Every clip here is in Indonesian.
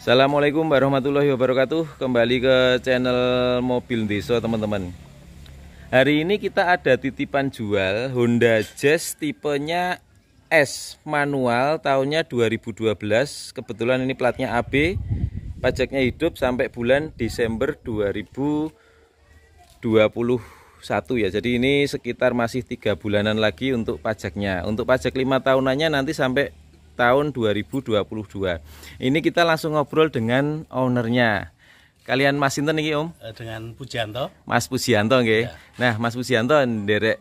Assalamualaikum warahmatullahi wabarakatuh. Kembali ke channel Mobil Desa teman-teman. Hari ini kita ada titipan jual Honda Jazz tipenya S manual, tahunnya 2012. Kebetulan ini platnya AB, pajaknya hidup sampai bulan Desember 2021 ya. Jadi ini sekitar masih 3 bulanan lagi untuk pajaknya. Untuk pajak 5 tahunannya nanti sampai tahun 2022. Ini kita langsung ngobrol dengan ownernya. Kalian Mas sinten iki, Om? Dengan Pujianto. Mas Pujianto nggih. Ya. Nah, Mas Pujianto nderek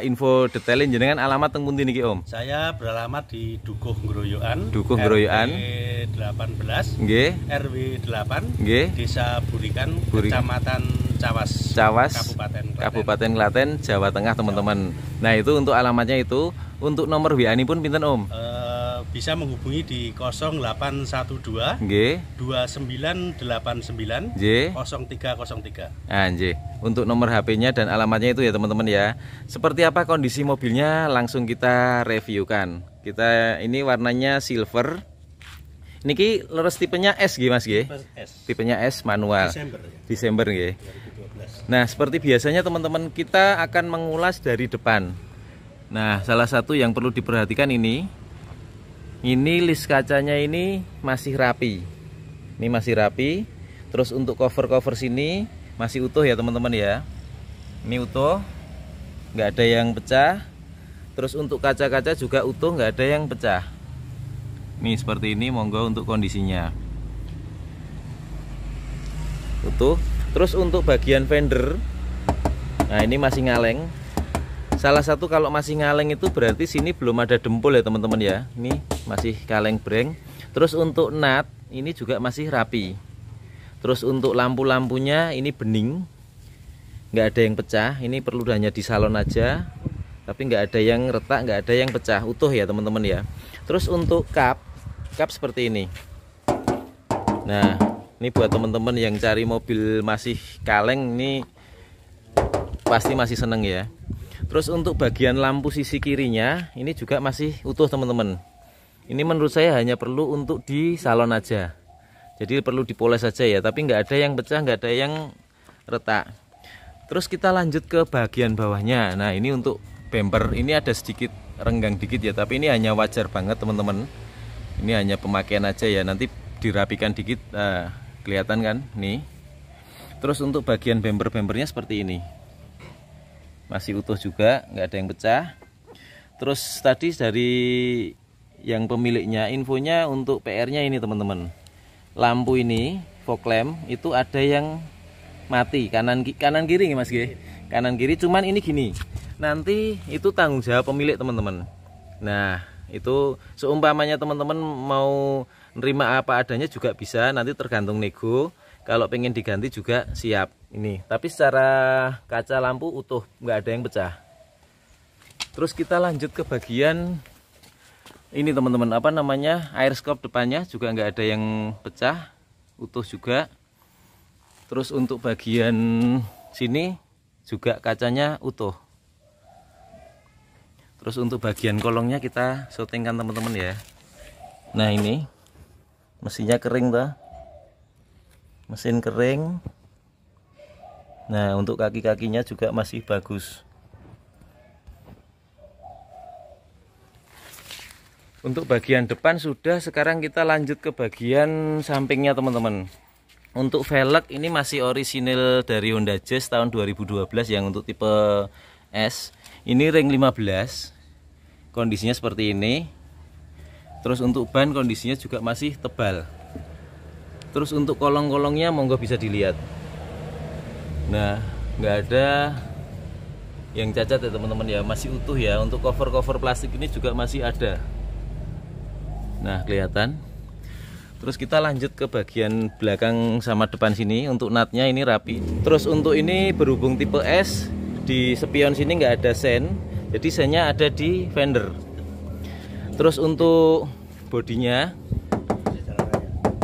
info detailin jenengan alamat teng pundi niki, Om? Saya beralamat di Dukuh Ngroyokan. Dukuh Ngroyokan. RW 18. Nggih. RW 8. Nggih. Desa Burikan, Kecamatan Cawas. Kabupaten Klaten, Jawa Tengah, teman-teman. Nah, itu untuk alamatnya itu. Untuk nomor WA-ni pun pinten, Om? Bisa menghubungi di 0812 nggih 2989 nggih 0303. Nggih. Untuk nomor HP-nya dan alamatnya itu ya teman-teman ya. Seperti apa kondisi mobilnya langsung kita reviewkan. Kita ini warnanya silver. Niki leres tipenya S nggih Mas nggih? Tipenya S manual. Desember nggih. Nah, seperti biasanya teman-teman kita akan mengulas dari depan. Nah, salah satu yang perlu diperhatikan ini list kacanya ini masih rapi. Ini masih rapi. Terus untuk cover-cover sini masih utuh ya teman-teman ya. Ini utuh, nggak ada yang pecah. Terus untuk kaca-kaca juga utuh, nggak ada yang pecah. Nih seperti ini, monggo untuk kondisinya utuh. Terus untuk bagian fender, nah ini masih ngaleng. Salah satu kalau masih ngaleng itu berarti sini belum ada dempul ya teman-teman ya. Ini masih kaleng breng. Terus untuk nut ini juga masih rapi. Terus untuk lampu-lampunya ini bening, nggak ada yang pecah. Ini perlu hanya di salon aja, tapi nggak ada yang retak, nggak ada yang pecah, utuh ya teman-teman ya. Terus untuk kap seperti ini. Nah, ini buat teman-teman yang cari mobil masih kaleng ini pasti masih seneng ya. Terus untuk bagian lampu sisi kirinya ini juga masih utuh teman-teman. Ini menurut saya hanya perlu untuk di salon aja. Jadi perlu dipoles saja ya, tapi nggak ada yang pecah, nggak ada yang retak. Terus kita lanjut ke bagian bawahnya. Nah, ini untuk bumper ini ada sedikit renggang dikit ya, tapi ini hanya wajar banget teman-teman. Ini hanya pemakaian aja ya, nanti dirapikan dikit. Nah, kelihatan kan nih. Terus untuk bagian bumpernya seperti ini. Masih utuh juga, nggak ada yang pecah. Terus tadi dari yang pemiliknya infonya untuk PR-nya ini teman-teman. Lampu ini fog lamp itu ada yang mati kanan kiri nih Mas G. Kanan kiri, cuman ini gini. Nanti itu tanggung jawab pemilik teman-teman. Nah, itu seumpamanya teman-teman mau nerima apa adanya juga bisa, nanti tergantung nego. Kalau pengen diganti juga siap ini. Tapi secara kaca lampu utuh, nggak ada yang pecah. Terus kita lanjut ke bagian ini teman-teman, apa namanya, air scope depannya juga nggak ada yang pecah, utuh juga. Terus untuk bagian sini juga kacanya utuh. Terus untuk bagian kolongnya kita syutingkan teman-teman ya. Nah ini mesinnya kering tuh. Mesin kering. Nah, untuk kaki-kakinya juga masih bagus. Untuk bagian depan sudah, sekarang kita lanjut ke bagian sampingnya teman-teman. Untuk velg ini masih orisinil dari Honda Jazz tahun 2012 yang untuk tipe S. Ini ring 15. Kondisinya seperti ini. Terus untuk ban kondisinya juga masih tebal. Terus untuk kolong-kolongnya monggo bisa dilihat. Nah, nggak ada yang cacat ya teman-teman ya, masih utuh ya. Untuk cover-cover plastik ini juga masih ada. Nah, kelihatan. Terus kita lanjut ke bagian belakang sama depan sini. Untuk nutnya ini rapi. Terus untuk ini berhubung tipe S, di spion sini nggak ada sen, jadi sennya ada di fender. Terus untuk bodinya,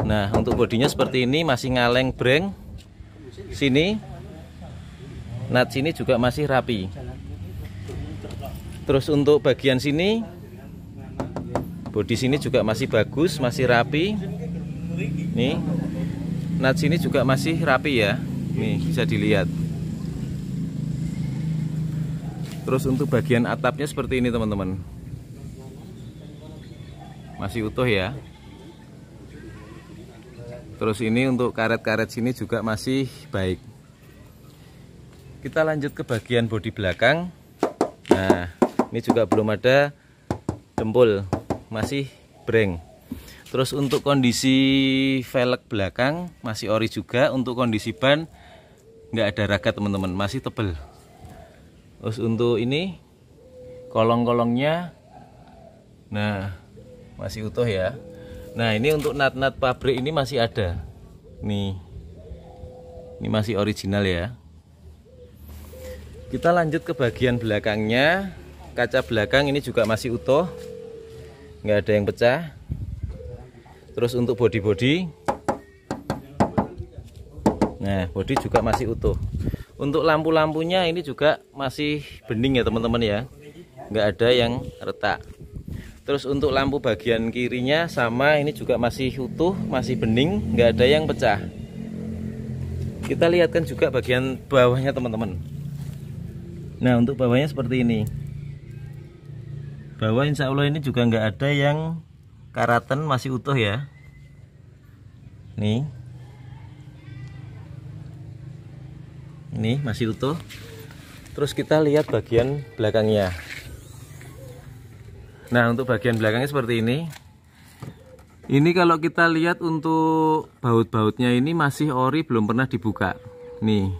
nah untuk bodinya seperti ini masih ngaleng breng. Sini, nut sini juga masih rapi. Terus untuk bagian sini, bodi sini juga masih bagus, masih rapi. Nih, nat sini juga masih rapi ya. Nih bisa dilihat. Terus untuk bagian atapnya seperti ini teman-teman, masih utuh ya. Terus ini untuk karet-karet sini juga masih baik. Kita lanjut ke bagian bodi belakang. Nah, ini juga belum ada dempul, masih breng. Terus untuk kondisi velg belakang masih ori juga. Untuk kondisi ban nggak ada raga teman-teman, masih tebel. Terus untuk ini kolong-kolongnya, nah masih utuh ya. Nah ini untuk nat-nat pabrik ini masih ada. Nih, ini masih original ya. Kita lanjut ke bagian belakangnya. Kaca belakang ini juga masih utuh, nggak ada yang pecah. Terus untuk bodi-bodi, nah bodi juga masih utuh. Untuk lampu-lampunya ini juga masih bening ya teman-teman ya, nggak ada yang retak. Terus untuk lampu bagian kirinya sama, ini juga masih utuh, masih bening, nggak ada yang pecah. Kita lihatkan juga bagian bawahnya teman-teman. Nah untuk bawahnya seperti ini. Bawah insya Allah ini juga nggak ada yang karatan, masih utuh ya. Nih, ini masih utuh. Terus kita lihat bagian belakangnya. Nah untuk bagian belakangnya seperti ini. Ini kalau kita lihat untuk baut-bautnya ini masih ori, belum pernah dibuka. Nih,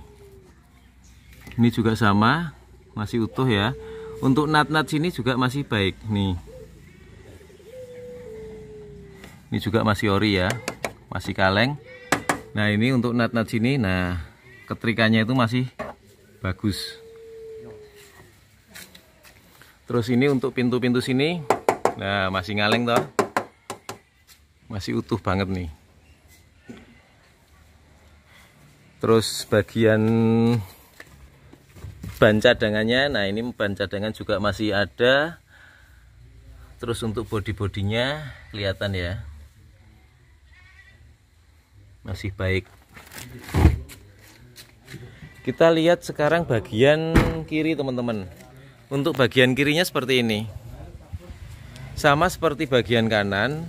ini juga sama, masih utuh ya. Untuk nat-nat sini juga masih baik. Nih, ini juga masih ori ya, masih kaleng. Nah ini untuk nat-nat sini, nah ketrikannya itu masih bagus. Terus ini untuk pintu-pintu sini, nah masih ngaleng toh, masih utuh banget nih. Terus bagian ban cadangannya, nah ini ban cadangan juga masih ada. Terus untuk bodi-bodinya kelihatan ya, masih baik. Kita lihat sekarang bagian kiri teman-teman. Untuk bagian kirinya seperti ini, sama seperti bagian kanan.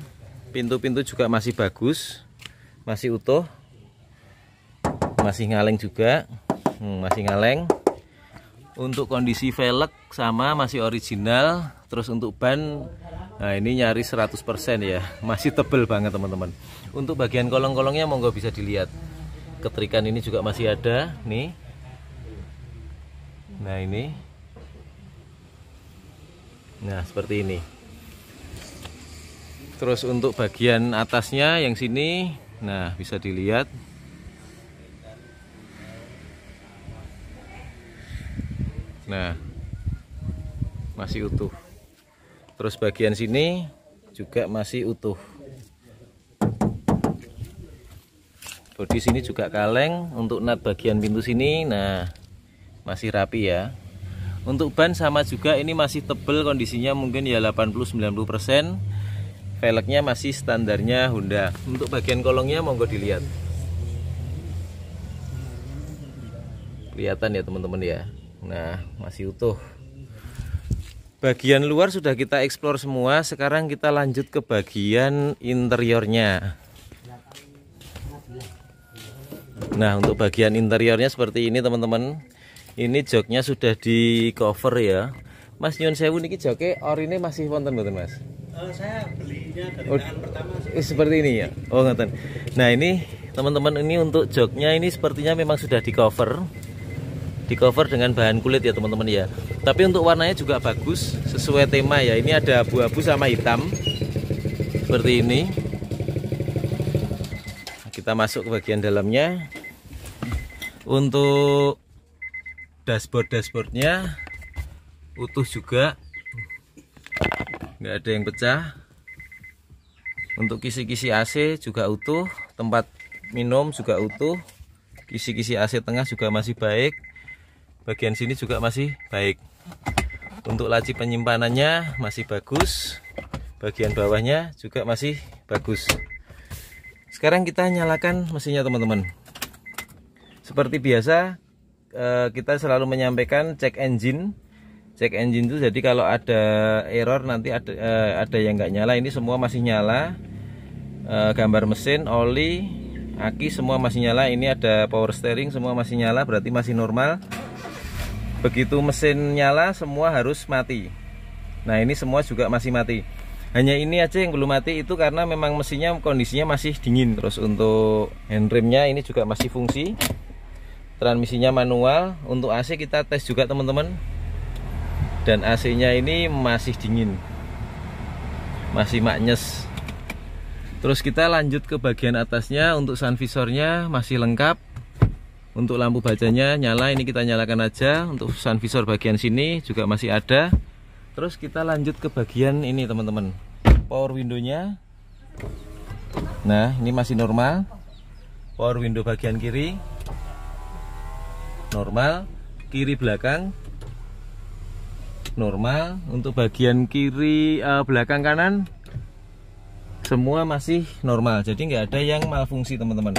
Pintu-pintu juga masih bagus, masih utuh, masih ngaleng juga, masih ngaleng. Untuk kondisi velg sama, masih original. Terus untuk ban, nah ini nyaris 100% ya, masih tebel banget teman-teman. Untuk bagian kolong-kolongnya monggo bisa dilihat, ketrikan ini juga masih ada nih. Nah ini, nah seperti ini. Terus untuk bagian atasnya yang sini, nah bisa dilihat, nah masih utuh. Terus bagian sini juga masih utuh. Bodi sini juga kaleng. Untuk nut bagian pintu sini, nah masih rapi ya. Untuk ban sama juga, ini masih tebel, kondisinya mungkin ya 80-90%. Velgnya masih standarnya Honda. Untuk bagian kolongnya monggo dilihat. Kelihatan ya teman-teman ya. Nah, masih utuh. Bagian luar sudah kita eksplor semua. Sekarang kita lanjut ke bagian interiornya. Nah, untuk bagian interiornya seperti ini teman-teman. Ini joknya sudah di cover ya. Mas nyun sewu niki joke orine masih wonten mboten Mas? Saya belinya dari tangan pertama sih. Seperti ini ya. Oh ngoten. Nah, ini teman-teman, ini untuk joknya ini sepertinya memang sudah di cover. Di cover dengan bahan kulit ya teman-teman ya. Tapi untuk warnanya juga bagus, sesuai tema ya. Ini ada abu-abu sama hitam. Seperti ini. Kita masuk ke bagian dalamnya. Untuk dashboardnya utuh juga, nggak ada yang pecah. Untuk kisi-kisi AC juga utuh, tempat minum juga utuh, kisi-kisi AC tengah juga masih baik, bagian sini juga masih baik. Untuk laci penyimpanannya masih bagus, bagian bawahnya juga masih bagus. Sekarang kita nyalakan mesinnya teman-teman. Seperti biasa kita selalu menyampaikan cek engine. Cek engine itu jadi kalau ada error nanti ada yang nggak nyala. Ini semua masih nyala. Gambar mesin, oli, aki semua masih nyala. Ini ada power steering semua masih nyala, berarti masih normal. Begitu mesin nyala semua harus mati. Nah ini semua juga masih mati. Hanya ini aja yang belum mati, itu karena memang mesinnya kondisinya masih dingin. Terus untuk handremnya ini juga masih fungsi. Transmisinya manual. Untuk AC kita tes juga teman-teman. Dan AC nya ini masih dingin, masih maknyes. Terus kita lanjut ke bagian atasnya. Untuk sun visornya masih lengkap. Untuk lampu bacanya nyala, ini kita nyalakan aja. Untuk sun visor bagian sini juga masih ada. Terus kita lanjut ke bagian ini teman-teman, power window-nya. Nah ini masih normal. Power window bagian kiri normal, kiri belakang normal. Untuk bagian kiri belakang kanan semua masih normal, jadi nggak ada yang malfungsi teman-teman.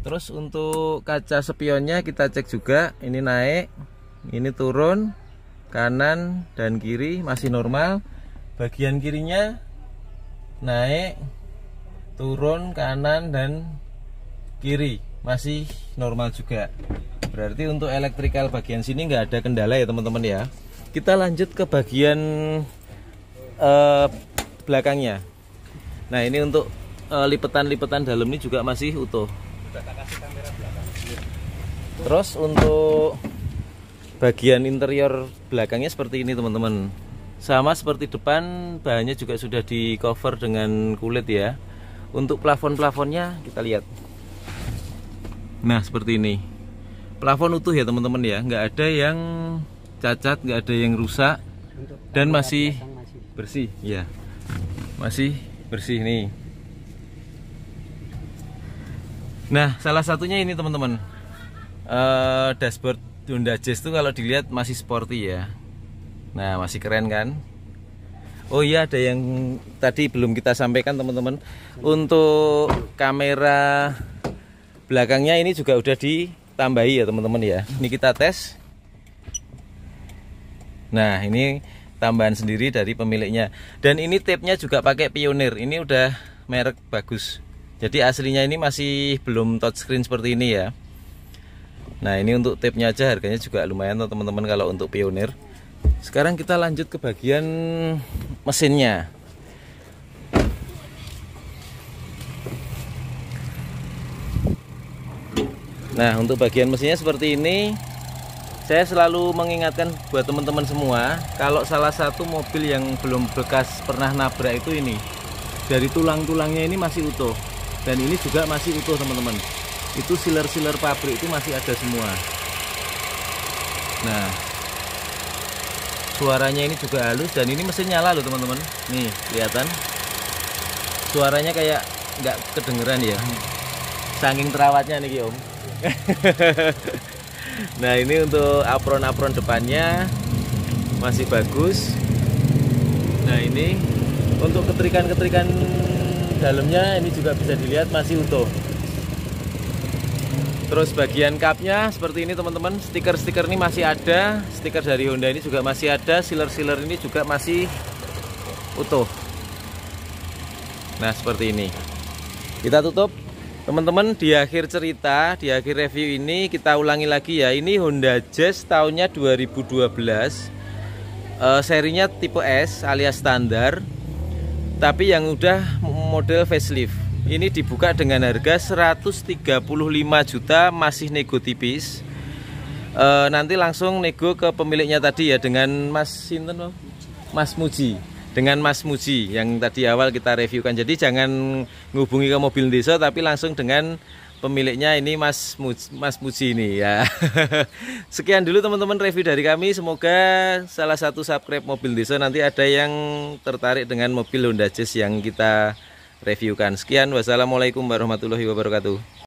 Terus untuk kaca spionnya kita cek juga, ini naik, ini turun, kanan dan kiri masih normal. Bagian kirinya naik, turun, kanan dan kiri masih normal juga. Berarti untuk elektrikal bagian sini nggak ada kendala ya teman-teman ya. Kita lanjut ke bagian belakangnya. Nah ini untuk lipetan-lipetan dalam ini juga masih utuh. Terus untuk bagian interior belakangnya seperti ini teman-teman. Sama seperti depan, bahannya juga sudah di cover dengan kulit ya. Untuk plafon-plafonnya kita lihat. Nah seperti ini. Plafon utuh ya teman-teman ya, nggak ada yang cacat, nggak ada yang rusak, dan masih bersih ya. Masih bersih nih. Nah salah satunya ini teman-teman, dashboard Honda Jazz itu kalau dilihat masih sporty ya. Nah masih keren kan. Oh iya, ada yang tadi belum kita sampaikan teman-teman. Untuk kamera belakangnya ini juga udah ditambahi ya teman-teman ya. Ini kita tes. Nah ini tambahan sendiri dari pemiliknya. Dan ini tape-nya juga pakai Pioneer. Ini udah merek bagus. Jadi aslinya ini masih belum touchscreen seperti ini ya. Nah ini untuk tape-nya aja harganya juga lumayan teman-teman kalau untuk Pioneer. Sekarang kita lanjut ke bagian mesinnya. Nah untuk bagian mesinnya seperti ini. Saya selalu mengingatkan buat teman-teman semua, kalau salah satu mobil yang belum bekas pernah nabrak itu ini, dari tulang-tulangnya ini masih utuh. Dan ini juga masih utuh teman-teman. Itu sealer-sealer pabrik itu masih ada semua. Nah suaranya ini juga halus, dan ini mesin nyala loh teman-teman. Nih kelihatan suaranya kayak nggak kedengeran ya, saking terawatnya nih Om. Nah ini untuk apron-apron depannya masih bagus. Nah ini untuk ketrikan-ketrikan dalamnya ini juga bisa dilihat masih utuh. Terus bagian cupnya seperti ini teman-teman. Stiker-stiker ini masih ada. Stiker dari Honda ini juga masih ada. Sealer-sealer ini juga masih utuh. Nah seperti ini. Kita tutup teman-teman. Di akhir cerita, di akhir review ini kita ulangi lagi ya. Ini Honda Jazz tahunnya 2012. Serinya tipe S alias standar, tapi yang udah model facelift. Ini dibuka dengan harga 135 juta, masih nego tipis. Nanti langsung nego ke pemiliknya tadi ya, dengan Mas Sinten, Mas Muji. Dengan Mas Muji yang tadi awal kita reviewkan. Jadi jangan ngubungi ke mobil desa, tapi langsung dengan pemiliknya ini Mas Muji ini ya. Sekian dulu teman-teman review dari kami. Semoga salah satu subscribe mobil desa nanti ada yang tertarik dengan mobil Honda Jazz yang kita reviewkan. Sekian, wassalamualaikum warahmatullahi wabarakatuh.